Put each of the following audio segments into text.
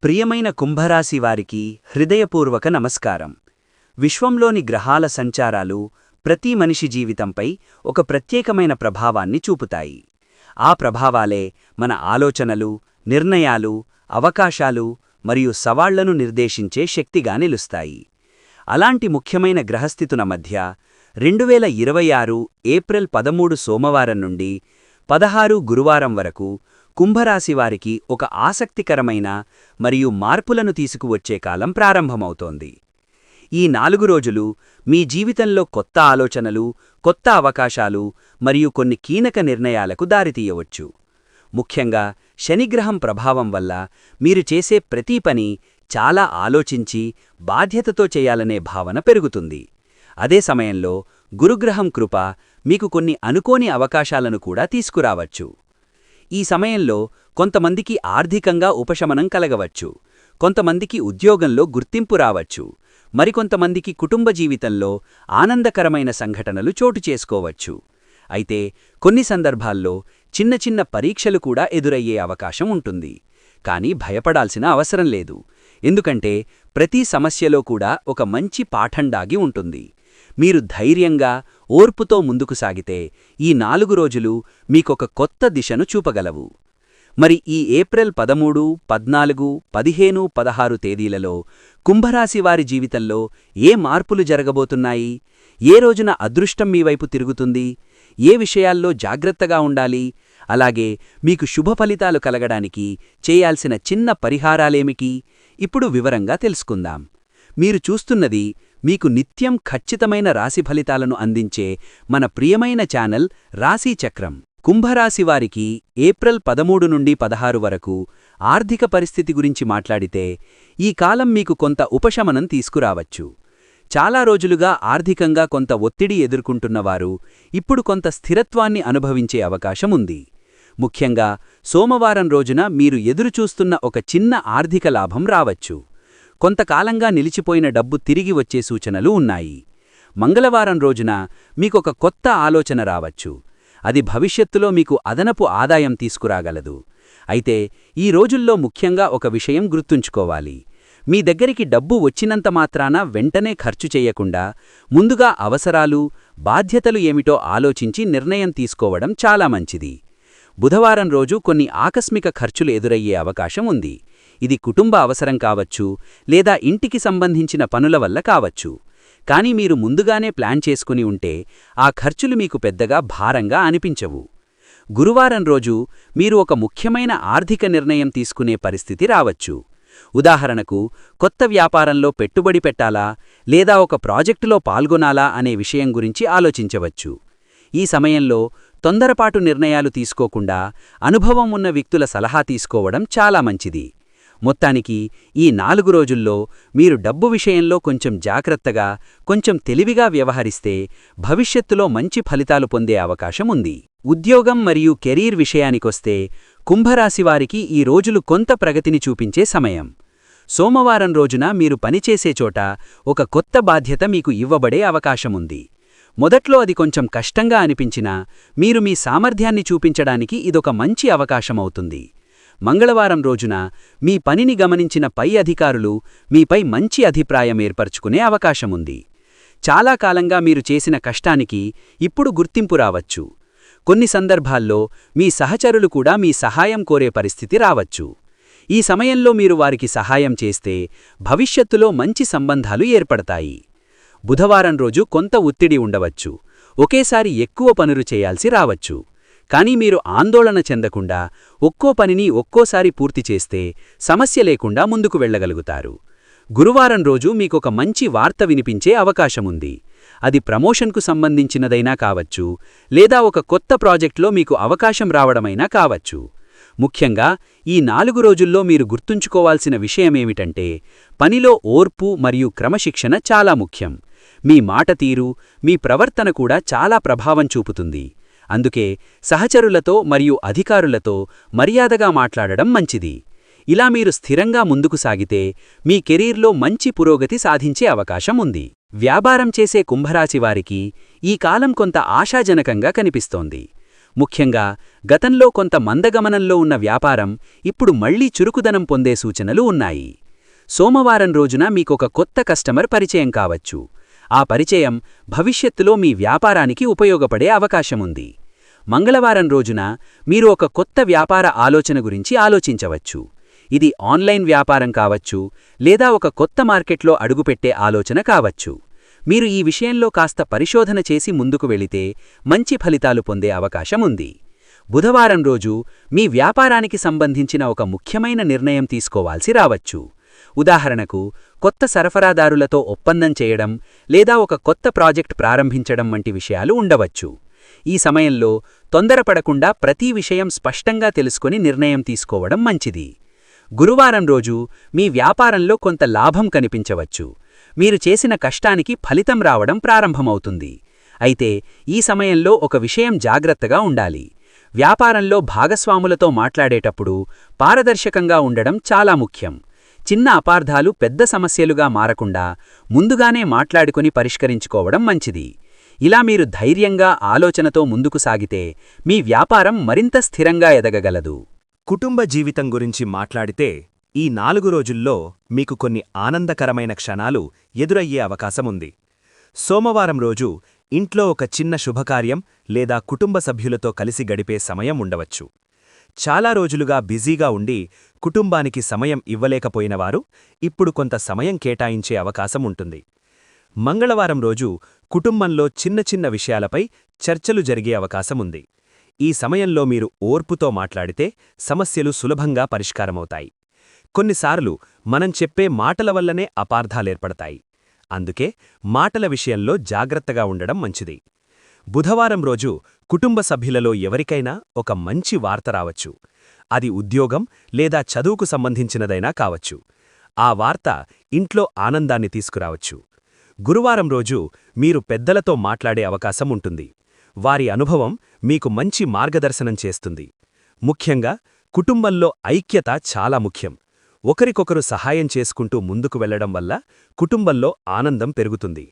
ప్రియమైన కుంభరాశి వారికి హృదయపూర్వక నమస్కారం. విశ్వంలోని గ్రహాల సంచారాలు ప్రతి మనిషి జీవితంపై ఒక ప్రత్యేకమైన ప్రభావాన్ని చూపుతాయి. ఆ ప్రభావాలే మన ఆలోచనలు, నిర్ణయాలు, అవకాశాలు మరియు సవాళ్లను నిర్దేశించే శక్తిగా నిలుస్తాయి. అలాంటి ముఖ్యమైన గ్రహస్థితుల మధ్య 2026 ఏప్రిల్ 13 సోమవారం నుండి 16 గురువారం వరకు కుంభరాశివారికి ఒక ఆసక్తికరమైన మరియు మార్పులను తీసుకువచ్చే కాలం ప్రారంభమవుతోంది. ఈ 4 రోజులు మీ జీవితంలో కొత్త ఆలోచనలు, కొత్త అవకాశాలు మరియు కొన్ని కీలక నిర్ణయాలకు దారితీయవచ్చు. ముఖ్యంగా శనిగ్రహం ప్రభావం వల్ల మీరు చేసే ప్రతి పని చాలా ఆలోచించి బాధ్యతతో చేయాలనే భావన పెరుగుతుంది. అదే సమయంలో గురుగ్రహం కృప మీకు కొన్ని అనుకోని అవకాశాలను కూడా తీసుకురావచ్చు. ఈ సమయంలో కొంతమందికి ఆర్థికంగా ఉపశమనం కలగవచ్చు, కొంతమందికి ఉద్యోగంలో గుర్తింపు రావచ్చు, మరికొంతమందికి కుటుంబ జీవితంలో ఆనందకరమైన సంఘటనలు చోటు చేసుకోవచ్చు. అయితే కొన్ని సందర్భాల్లో చిన్న చిన్న పరీక్షలు కూడా ఎదురయ్యే అవకాశం ఉంటుంది. కానీ భయపడాల్సిన అవసరం లేదు, ఎందుకంటే ప్రతి సమస్యలో కూడా ఒక మంచి పాఠం దాగి ఉంటుంది. మీరు ధైర్యంగా, ఓర్పుతో ముందుకు సాగితే ఈ 4 రోజులు మీకొక కొత్త దిశను చూపగలవు. మరి ఈ ఏప్రిల్ 13, 14, 15, 16 తేదీలలో కుంభరాశివారి జీవితంలో ఏ మార్పులు జరగబోతున్నాయి? ఏ రోజున అదృష్టం మీ వైపు తిరుగుతుంది? ఏ విషయాల్లో జాగ్రత్తగా ఉండాలి? అలాగే మీకు శుభ ఫలితాలు కలగడానికి చేయాల్సిన చిన్న పరిహారాలేమిటి? ఇప్పుడు వివరంగా తెలుసుకుందాం. మీరు చూస్తున్నది మీకు నిత్యం ఖచ్చితమైన రాశి ఫలితాలను అందించే మన ప్రియమైన ఛానల్ రాశిచక్రం. కుంభరాశివారికి ఏప్రిల్ 13 నుండి 16 వరకు ఆర్థిక పరిస్థితి గురించి మాట్లాడితే ఈ కాలం మీకు కొంత ఉపశమనం తీసుకురావచ్చు. చాలా రోజులుగా ఆర్థికంగా కొంత ఒత్తిడి ఎదుర్కొంటున్నవారు ఇప్పుడు కొంత స్థిరత్వాన్ని అనుభవించే అవకాశం ఉంది. ముఖ్యంగా సోమవారం రోజున మీరు ఎదురుచూస్తున్న ఒక చిన్న ఆర్థిక లాభం రావచ్చు. కొంతకాలంగా నిలిచిపోయిన డబ్బు తిరిగి వచ్చే సూచనలు ఉన్నాయి. మంగళవారం రోజున మీకొక కొత్త ఆలోచన రావచ్చు. అది భవిష్యత్తులో మీకు అదనపు ఆదాయం తీసుకురాగలదు. అయితే ఈ రోజుల్లో ముఖ్యంగా ఒక విషయం గుర్తుంచుకోవాలి. మీ దగ్గరికి డబ్బు వచ్చినంత మాత్రాన వెంటనే ఖర్చు చేయకుండా ముందుగా అవసరాలు, బాధ్యతలు ఏమిటో ఆలోచించి నిర్ణయం తీసుకోవడం చాలా మంచిది. బుధవారం రోజు కొన్ని ఆకస్మిక ఖర్చులు ఎదురయ్యే అవకాశం ఉంది. ఇది కుటుంబ అవసరం కావచ్చు, లేదా ఇంటికి సంబంధించిన పనుల వల్ల కావచ్చు. కానీ మీరు ముందుగానే ప్లాన్ చేసుకుని ఉంటే ఆ ఖర్చులు మీకు పెద్దగా భారంగా అనిపించవు. గురువారం రోజు మీరు ఒక ముఖ్యమైన ఆర్థిక నిర్ణయం తీసుకునే పరిస్థితి రావచ్చు. ఉదాహరణకు, కొత్త వ్యాపారంలో పెట్టుబడి పెట్టాలా, లేదా ఒక ప్రాజెక్టులో పాల్గొనాలా అనే విషయం గురించి ఆలోచించవచ్చు. ఈ సమయంలో తొందరపాటు నిర్ణయాలు తీసుకోకుండా అనుభవం ఉన్న వ్యక్తుల సలహా తీసుకోవడం చాలా మంచిది. మొత్తానికి ఈ 4 రోజుల్లో మీరు డబ్బు విషయంలో కొంచెం జాగ్రత్తగా, కొంచెం తెలివిగా వ్యవహరిస్తే భవిష్యత్తులో మంచి ఫలితాలు పొందే అవకాశం ఉంది. ఉద్యోగం మరియు కెరీర్ విషయానికొస్తే కుంభరాశివారికి ఈ రోజులు కొంత ప్రగతిని చూపించే సమయం. సోమవారం రోజున మీరు పనిచేసే చోట ఒక కొత్త బాధ్యత మీకు ఇవ్వబడే అవకాశముంది. మొదట్లో అది కొంచెం కష్టంగా అనిపించినా మీరు మీ సామర్థ్యాన్ని చూపించడానికి ఇదొక మంచి అవకాశమవుతుంది. మంగళవారం రోజున మీ పనిని గమనించిన పై అధికారులు మీపై మంచి అభిప్రాయం ఏర్పరచుకునే అవకాశముంది. చాలా కాలంగా మీరు చేసిన కష్టానికి ఇప్పుడు గుర్తింపు రావచ్చు. కొన్ని సందర్భాల్లో మీ సహచరులు కూడా మీ సహాయం కోరే పరిస్థితి రావచ్చు. ఈ సమయంలో మీరు వారికి సహాయం చేస్తే భవిష్యత్తులో మంచి సంబంధాలు ఏర్పడతాయి. బుధవారం రోజు కొంత ఒత్తిడి ఉండవచ్చు. ఒకేసారి ఎక్కువ పనులు చేయాల్సి రావచ్చు. కానీ మీరు ఆందోళన చెందకుండా ఒక్కో పనిని ఒక్కోసారి పూర్తి చేస్తే సమస్య లేకుండా ముందుకు వెళ్ళగలుగుతారు. గురువారం రోజు మీకొక మంచి వార్త వినిపించే అవకాశముంది. అది ప్రమోషన్కు సంబంధించినదైనా కావచ్చు, లేదా ఒక కొత్త ప్రాజెక్ట్లో మీకు అవకాశం రావడమైనా కావచ్చు. ముఖ్యంగా ఈ 4 రోజుల్లో మీరు గుర్తుంచుకోవాల్సిన విషయమేమిటంటే పనిలో ఓర్పు మరియు క్రమశిక్షణ చాలా ముఖ్యం. మీ మాట తీరు, మీ ప్రవర్తన కూడా చాలా ప్రభావం చూపుతుంది. అందుకే సహచరులతో మరియు అధికారులతో మర్యాదగా మాట్లాడడం మంచిది. ఇలా మీరు స్థిరంగా ముందుకు సాగితే మీ కెరీర్లో మంచి పురోగతి సాధించే అవకాశం ఉంది. వ్యాపారం చేసే కుంభరాశివారికి ఈ కాలం కొంత ఆశాజనకంగా కనిపిస్తోంది. ముఖ్యంగా గతంలో కొంత మందగమనంలో ఉన్న వ్యాపారం ఇప్పుడు మళ్లీ చురుకుదనం పొందే సూచనలు ఉన్నాయి. సోమవారం రోజున మీకొక కొత్త కస్టమర్ పరిచయం కావచ్చు. ఆ పరిచయం భవిష్యత్తులో మీ వ్యాపారానికి ఉపయోగపడే అవకాశముంది. మంగళవారం రోజున మీరు ఒక కొత్త వ్యాపార ఆలోచన గురించి ఆలోచించవచ్చు. ఇది ఆన్లైన్ వ్యాపారం కావచ్చు, లేదా ఒక కొత్త మార్కెట్లో అడుగుపెట్టే ఆలోచన కావచ్చు. మీరు ఈ విషయంలో కాస్త పరిశోధన చేసి ముందుకు వెళితే మంచి ఫలితాలు పొందే అవకాశముంది. బుధవారం రోజు మీ వ్యాపారానికి సంబంధించిన ఒక ముఖ్యమైన నిర్ణయం తీసుకోవాల్సి రావచ్చు. ఉదాహరణకు, కొత్త సరఫరాదారులతో ఒప్పందం చేయడం లేదా ఒక కొత్త ప్రాజెక్ట్ ప్రారంభించడం వంటి విషయాలు ఉండవచ్చు. ఈ సమయంలో తొందరపడకుండా ప్రతి విషయం స్పష్టంగా తెలుసుకొని నిర్ణయం తీసుకోవడం మంచిది. గురువారం రోజు మీ వ్యాపారంలో కొంత లాభం కనిపించవచ్చు. మీరు చేసిన కష్టానికి ఫలితం రావడం ప్రారంభమవుతుంది. అయితే ఈ సమయంలో ఒక విషయం జాగ్రత్తగా ఉండాలి. వ్యాపారంలో భాగస్వాములతో మాట్లాడేటప్పుడు పారదర్శకంగా ఉండడం చాలా ముఖ్యం. చిన్న అపార్థాలు పెద్ద సమస్యలుగా మారకుండా ముందుగానే మాట్లాడుకుని పరిష్కరించుకోవడం మంచిది. ఇలా మీరు ధైర్యంగా ఆలోచనతో ముందుకు సాగితే మీ వ్యాపారం మరింత స్థిరంగా ఎదగగలదు. కుటుంబ జీవితం గురించి మాట్లాడితే ఈ 4 రోజుల్లో మీకు కొన్ని ఆనందకరమైన క్షణాలు ఎదురయ్యే అవకాశముంది. సోమవారం రోజు ఇంట్లో ఒక చిన్న శుభకార్యం లేదా కుటుంబ సభ్యులతో కలిసి గడిపే సమయం ఉండవచ్చు. చాలా రోజులుగా బిజీగా ఉండి కుటుంబానికి సమయం ఇవ్వలేకపోయినవారు ఇప్పుడు కొంత సమయం కేటాయించే అవకాశం ఉంటుంది. మంగళవారం రోజు కుటుంబంలో చిన్న చిన్న విషయాలపై చర్చలు జరిగే అవకాశముంది. ఈ సమయంలో మీరు ఓర్పుతో మాట్లాడితే సమస్యలు సులభంగా పరిష్కారమవుతాయి. కొన్నిసార్లు మనం చెప్పే మాటల వల్లనే అపార్థాలేర్పడతాయి. అందుకే మాటల విషయంలో జాగ్రత్తగా ఉండడం మంచిది. బుధవారం రోజు కుటుంబ సభ్యులలో ఎవరికైనా ఒక మంచి వార్త రావచ్చు. అది ఉద్యోగం లేదా చదువుకు సంబంధించినదైనా కావచ్చు. ఆ వార్త ఇంట్లో ఆనందాన్ని తీసుకురావచ్చు. గురువారం రోజు మీరు పెద్దలతో మాట్లాడే అవకాశం ఉంటుంది. వారి అనుభవం మీకు మంచి మార్గదర్శనం చేస్తుంది. ముఖ్యంగా కుటుంబంలో ఐక్యత చాలా ముఖ్యం. ఒకరికొకరు సహాయం చేసుకుంటూ ముందుకు వెళ్లడం వల్ల కుటుంబంలో ఆనందం పెరుగుతుంది.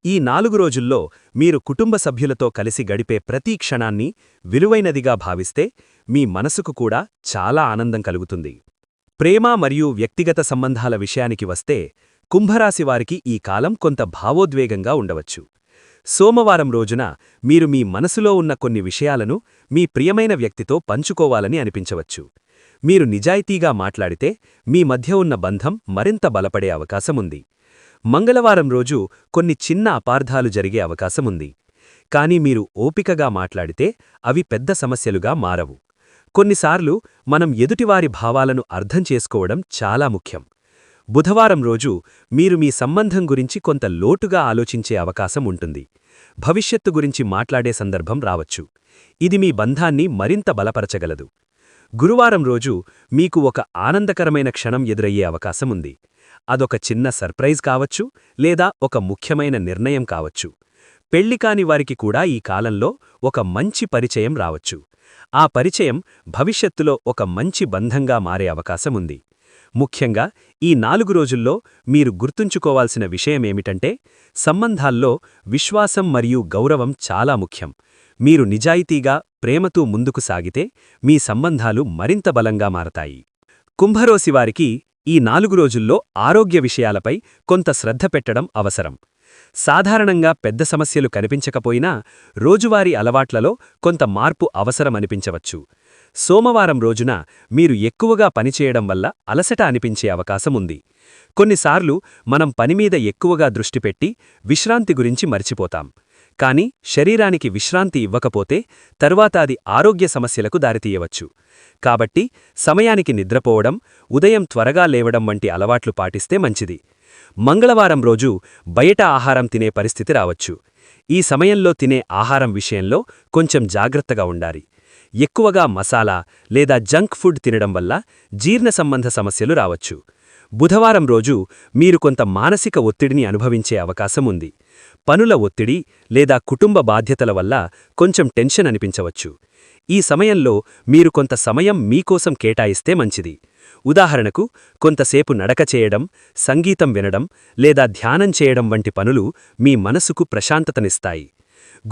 ఈ 4 రోజుల్లో మీరు కుటుంబ సభ్యులతో కలిసి గడిపే ప్రతి క్షణాన్ని విలువైనదిగా భావిస్తే మీ మనసుకు కూడా చాలా ఆనందం కలుగుతుంది. ప్రేమ మరియు వ్యక్తిగత సంబంధాల విషయానికి వస్తే కుంభరాశివారికి ఈ కాలం కొంత భావోద్వేగంగా ఉండవచ్చు. సోమవారం రోజున మీరు మీ మనసులో ఉన్న కొన్ని విషయాలను మీ ప్రియమైన వ్యక్తితో పంచుకోవాలని అనిపించవచ్చు. మీరు నిజాయితీగా మాట్లాడితే మీ మధ్య ఉన్న బంధం మరింత బలపడే అవకాశముంది. మంగళవారం రోజు కొన్ని చిన్న అపార్థాలు జరిగే అవకాశముంది. కానీ మీరు ఓపికగా మాట్లాడితే అవి పెద్ద సమస్యలుగా మారవు. కొన్నిసార్లు మనం ఎదుటివారి భావాలను అర్థం చేసుకోవడం చాలా ముఖ్యం. బుధవారం రోజు మీరు మీ సంబంధం గురించి కొంత లోటుగా ఆలోచించే అవకాశం ఉంటుంది. భవిష్యత్తు గురించి మాట్లాడే సందర్భం రావచ్చు. ఇది మీ బంధాన్ని మరింత బలపరచగలదు. గురువారం రోజు మీకు ఒక ఆనందకరమైన క్షణం ఎదురయ్యే అవకాశముంది. అదొక చిన్న సర్ప్రైజ్ కావచ్చు, లేదా ఒక ముఖ్యమైన నిర్ణయం కావచ్చు. పెళ్లికాని వారికి కూడా ఈ కాలంలో ఒక మంచి పరిచయం రావచ్చు. ఆ పరిచయం భవిష్యత్తులో ఒక మంచి బంధంగా మారే అవకాశముంది. ముఖ్యంగా ఈ 4 రోజుల్లో మీరు గుర్తుంచుకోవాల్సిన విషయమేమిటంటే, సంబంధాల్లో విశ్వాసం మరియు గౌరవం చాలా ముఖ్యం. మీరు నిజాయితీగా, ప్రేమతో ముందుకు సాగితే మీ సంబంధాలు మరింత బలంగా మారతాయి. కుంభరాశివారికి ఈ 4 రోజుల్లో ఆరోగ్య విషయాలపై కొంత శ్రద్ధ పెట్టడం అవసరం. సాధారణంగా పెద్ద సమస్యలు కనిపించకపోయినా రోజువారీ అలవాట్లలో కొంత మార్పు అవసరమనిపించవచ్చు. సోమవారం రోజున మీరు ఎక్కువగా పనిచేయడం వల్ల అలసట అనిపించే అవకాశముంది. కొన్నిసార్లు మనం పనిమీద ఎక్కువగా దృష్టి పెట్టి విశ్రాంతి గురించి మర్చిపోతాం. కాని శరీరానికి విశ్రాంతి ఇవ్వకపోతే తరువాత అది ఆరోగ్య సమస్యలకు దారితీయవచ్చు. కాబట్టి సమయానికి నిద్రపోవడం, ఉదయం త్వరగా లేవడం వంటి అలవాట్లు పాటిస్తే మంచిది. మంగళవారం రోజు బయట ఆహారం తినే పరిస్థితి రావచ్చు. ఈ సమయంలో తినే ఆహారం విషయంలో కొంచెం జాగ్రత్తగా ఉండాలి. ఎక్కువగా మసాలా లేదా జంక్ ఫుడ్ తినడం వల్ల జీర్ణ సంబంధ సమస్యలు రావచ్చు. బుధవారం రోజు మీరు కొంత మానసిక ఒత్తిడిని అనుభవించే అవకాశముంది. పనుల ఒత్తిడి లేదా కుటుంబ బాధ్యతల వల్ల కొంచెం టెన్షన్ అనిపించవచ్చు. ఈ సమయంలో మీరు కొంత సమయం మీకోసం కేటాయిస్తే మంచిది. ఉదాహరణకు, కొంతసేపు నడక చేయడం, సంగీతం వినడం లేదా ధ్యానం చేయడం వంటి పనులు మీ మనసుకు ప్రశాంతతనిస్తాయి.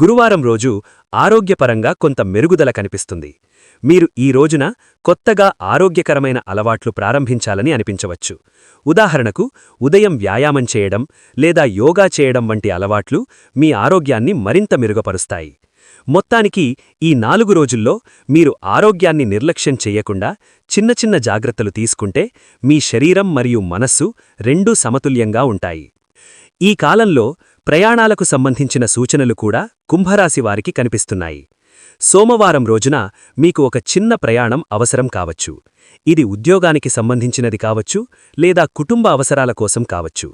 గురువారం రోజు ఆరోగ్యపరంగా కొంత మెరుగుదల కనిపిస్తుంది. మీరు ఈ రోజున కొత్తగా ఆరోగ్యకరమైన అలవాట్లు ప్రారంభించాలని అనిపించవచ్చు. ఉదాహరణకు, ఉదయం వ్యాయామం చేయడం లేదా యోగా చేయడం వంటి అలవాట్లు మీ ఆరోగ్యాన్ని మరింత మెరుగుపరుస్తాయి. మొత్తానికి ఈ 4 రోజుల్లో మీరు ఆరోగ్యాన్ని నిర్లక్ష్యం చెయ్యకుండా చిన్న చిన్న జాగ్రత్తలు తీసుకుంటే మీ శరీరం మరియు మనస్సు రెండూ సమతుల్యంగా ఉంటాయి. ఈ కాలంలో ప్రయాణాలకు సంబంధించిన సూచనలు కూడా కుంభరాశి వారికి కనిపిస్తున్నాయి. సోమవారం రోజున మీకు ఒక చిన్న ప్రయాణం అవసరం కావచ్చు. ఇది ఉద్యోగానికి సంబంధించినది కావచ్చు లేదా కుటుంబ అవసరాల కోసం కావచ్చు.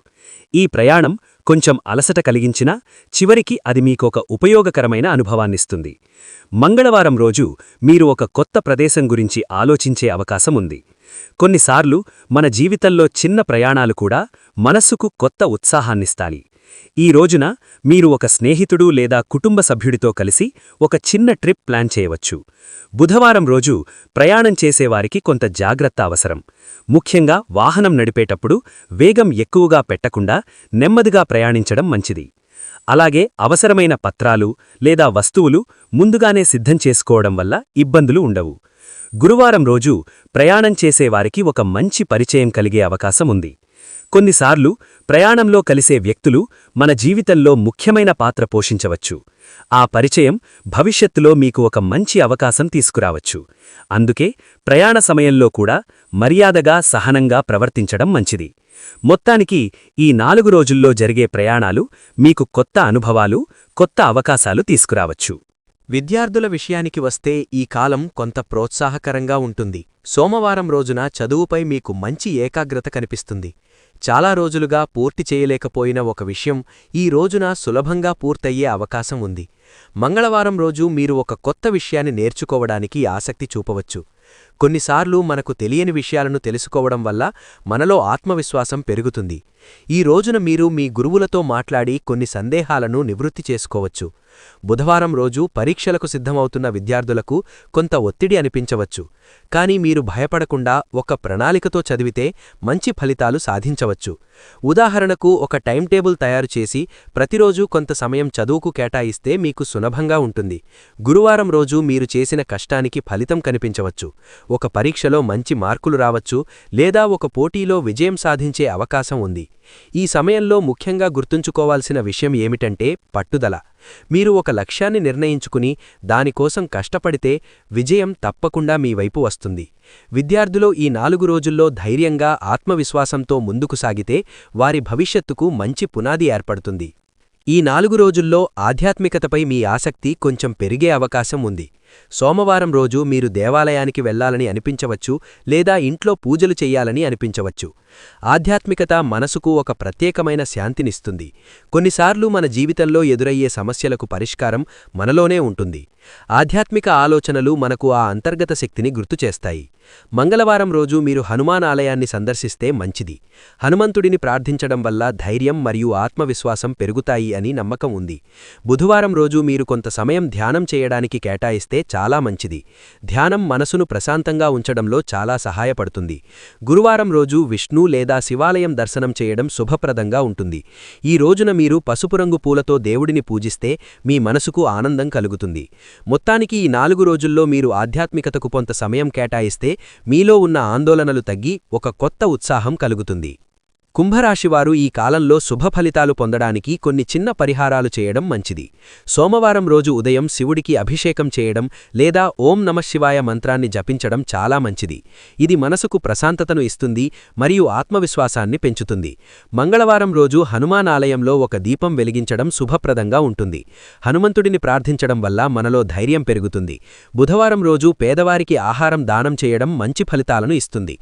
ఈ ప్రయాణం కొంచెం అలసట కలిగించినా చివరికి అది మీకొక ఉపయోగకరమైన అనుభవాన్నిస్తుంది. మంగళవారం రోజు మీరు ఒక కొత్త ప్రదేశం గురించి ఆలోచించే అవకాశం ఉంది. కొన్నిసార్లు మన జీవితంలో చిన్న ప్రయాణాలు కూడా మనస్సుకు కొత్త ఉత్సాహాన్నిస్తాయి. ఈ రోజున మీరు ఒక స్నేహితుడు లేదా కుటుంబ సభ్యుడితో కలిసి ఒక చిన్న ట్రిప్ ప్లాన్ చేయవచ్చు. బుధవారం రోజు ప్రయాణం చేసేవారికి కొంత జాగ్రత్త అవసరం. ముఖ్యంగా వాహనం నడిపేటప్పుడు వేగం ఎక్కువగా పెట్టకుండా నెమ్మదిగా ప్రయాణించడం మంచిది. అలాగే అవసరమైన పత్రాలు లేదా వస్తువులు ముందుగానే సిద్ధం చేసుకోవడం వల్ల ఇబ్బందులు ఉండవు. గురువారం రోజు ప్రయాణం చేసేవారికి ఒక మంచి పరిచయం కలిగే అవకాశం ఉంది. కొన్నిసార్లు ప్రయాణంలో కలిసే వ్యక్తులు మన జీవితంలో ముఖ్యమైన పాత్ర పోషించవచ్చు. ఆ పరిచయం భవిష్యత్తులో మీకు ఒక మంచి అవకాశం తీసుకురావచ్చు. అందుకే ప్రయాణ సమయంలో కూడా మర్యాదగా, సహనంగా ప్రవర్తించడం మంచిది. మొత్తానికి ఈ 4 రోజుల్లో జరిగే ప్రయాణాలు మీకు కొత్త అనుభవాలు, కొత్త అవకాశాలు తీసుకురావచ్చు. విద్యార్థుల విషయానికి వస్తే ఈ కాలం కొంత ప్రోత్సాహకరంగా ఉంటుంది. సోమవారం రోజున చదువుపై మీకు మంచి ఏకాగ్రత కనిపిస్తుంది. చాలా రోజులుగా పూర్తి చేయలేకపోయిన ఒక విషయం ఈ రోజున సులభంగా పూర్తయ్యే అవకాశం ఉంది. మంగళవారం రోజు మీరు ఒక కొత్త విషయాన్ని నేర్చుకోవడానికి ఆసక్తి చూపవచ్చు. కొన్నిసార్లు మనకు తెలియని విషయాలను తెలుసుకోవడం వల్ల మనలో ఆత్మవిశ్వాసం పెరుగుతుంది. ఈ రోజున మీరు మీ గురువులతో మాట్లాడి కొన్ని సందేహాలను నివృత్తి చేసుకోవచ్చు. బుధవారం రోజు పరీక్షలకు సిద్ధమవుతున్న విద్యార్థులకు కొంత ఒత్తిడి అనిపించవచ్చు. కానీ మీరు భయపడకుండా ఒక ప్రణాళికతో చదివితే మంచి ఫలితాలు సాధించవచ్చు. ఉదాహరణకు, ఒక టైం టేబుల్ తయారు చేసి ప్రతిరోజూ కొంత సమయం చదువుకు కేటాయిస్తే మీకు సులభంగా ఉంటుంది. గురువారం రోజు మీరు చేసిన కష్టానికి ఫలితం కనిపించవచ్చు. ఒక పరీక్షలో మంచి మార్కులు రావచ్చు లేదా ఒక పోటీలో విజయం సాధించే అవకాశం ఉంది. ఈ సమయంలో ముఖ్యంగా గుర్తుంచుకోవాల్సిన విషయం ఏమిటంటే పట్టుదల. మీరు ఒక లక్ష్యాన్ని నిర్ణయించుకుని దానికోసం కష్టపడితే విజయం తప్పకుండా మీ వైపు వస్తుంది. విద్యార్థులు ఈ 4 రోజుల్లో ధైర్యంగా, ఆత్మవిశ్వాసంతో ముందుకు సాగితే వారి భవిష్యత్తుకు మంచి పునాది ఏర్పడుతుంది. ఈ 4 రోజుల్లో ఆధ్యాత్మికతపై మీ ఆసక్తి కొంచెం పెరిగే అవకాశం ఉంది. సోమవారం రోజు మీరు దేవాలయానికి వెళ్లాలని అనిపించవచ్చు లేదా ఇంట్లో పూజలు చెయ్యాలని అనిపించవచ్చు. ఆధ్యాత్మికత మనసుకు ఒక ప్రత్యేకమైన శాంతినిస్తుంది. కొన్నిసార్లు మన జీవితంలో ఎదురయ్యే సమస్యలకు పరిష్కారం మనలోనే ఉంటుంది. ఆధ్యాత్మిక ఆలోచనలు మనకు ఆ అంతర్గత శక్తిని గుర్తుచేస్తాయి. మంగళవారం రోజు మీరు హనుమాన్ ఆలయాన్ని సందర్శిస్తే మంచిది. హనుమంతుడిని ప్రార్థించడం వల్ల ధైర్యం మరియు ఆత్మవిశ్వాసం పెరుగుతాయి అని నమ్మకం ఉంది. బుధవారం రోజు మీరు కొంత సమయం ధ్యానం చేయడానికి కేటాయిస్తే చాలా మంచిది. ధ్యానం మనసును ప్రశాంతంగా ఉంచడంలో చాలా సహాయపడుతుంది. గురువారం రోజు విష్ణు లేదా శివాలయం దర్శనం చేయడం శుభప్రదంగా ఉంటుంది. ఈ రోజున మీరు పసుపు రంగు పూలతో దేవుడిని పూజిస్తే మీ మనసుకు ఆనందం కలుగుతుంది. మొత్తానికి ఈ 4 రోజుల్లో మీరు ఆధ్యాత్మికతకు కొంత సమయం కేటాయిస్తే మీలో ఉన్న ఆందోళనలు తగ్గి ఒక కొత్త ఉత్సాహం కలుగుతుంది. కుంభరాశివారు ఈ కాలంలో శుభ ఫలితాలు పొందడానికి కొన్ని చిన్న పరిహారాలు చేయడం మంచిది. సోమవారం రోజు ఉదయం శివుడికి అభిషేకం చేయడం లేదా ఓం నమఃశివాయ మంత్రాన్ని జపించడం చాలా మంచిది. ఇది మనసుకు ప్రశాంతతను ఇస్తుంది మరియు ఆత్మవిశ్వాసాన్ని పెంచుతుంది. మంగళవారం రోజు హనుమాన్ ఆలయంలో ఒక దీపం వెలిగించడం శుభప్రదంగా ఉంటుంది. హనుమంతుడిని ప్రార్థించడం వల్ల మనలో ధైర్యం పెరుగుతుంది. బుధవారం రోజు పేదవారికి ఆహారం దానం చేయడం మంచి ఫలితాలను ఇస్తుంది.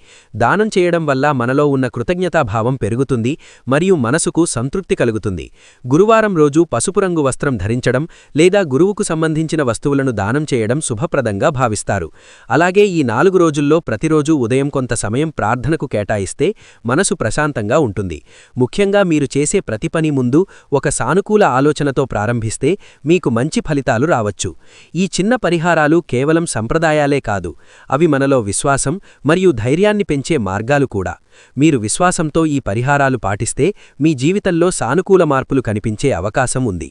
దానం చేయడం వల్ల మనలో ఉన్న కృతజ్ఞతాభావం పెరుగుతుంది మరియు మనసుకు సంతృప్తి కలుగుతుంది. గురువారం రోజు పసుపు రంగు వస్త్రం ధరించడం లేదా గురువుకు సంబంధించిన వస్తువులను దానం చేయడం శుభప్రదంగా భావిస్తారు. అలాగే ఈ 4 రోజుల్లో ప్రతిరోజూ ఉదయం కొంత సమయం ప్రార్థనకు కేటాయిస్తే మనసు ప్రశాంతంగా ఉంటుంది. ముఖ్యంగా మీరు చేసే ప్రతి పని ముందు ఒక సానుకూల ఆలోచనతో ప్రారంభిస్తే మీకు మంచి ఫలితాలు రావచ్చు. ఈ చిన్న పరిహారాలు కేవలం సంప్రదాయాలే కాదు, అవి మనలో విశ్వాసం మరియు ధైర్యాన్ని పెంచే మార్గాలు కూడా. మీరు విశ్వాసంతో ఈ పరిహారాలు పాటిస్తే మీ జీవితంలో సానుకూల మార్పులు కనిపించే అవకాశం ఉంది.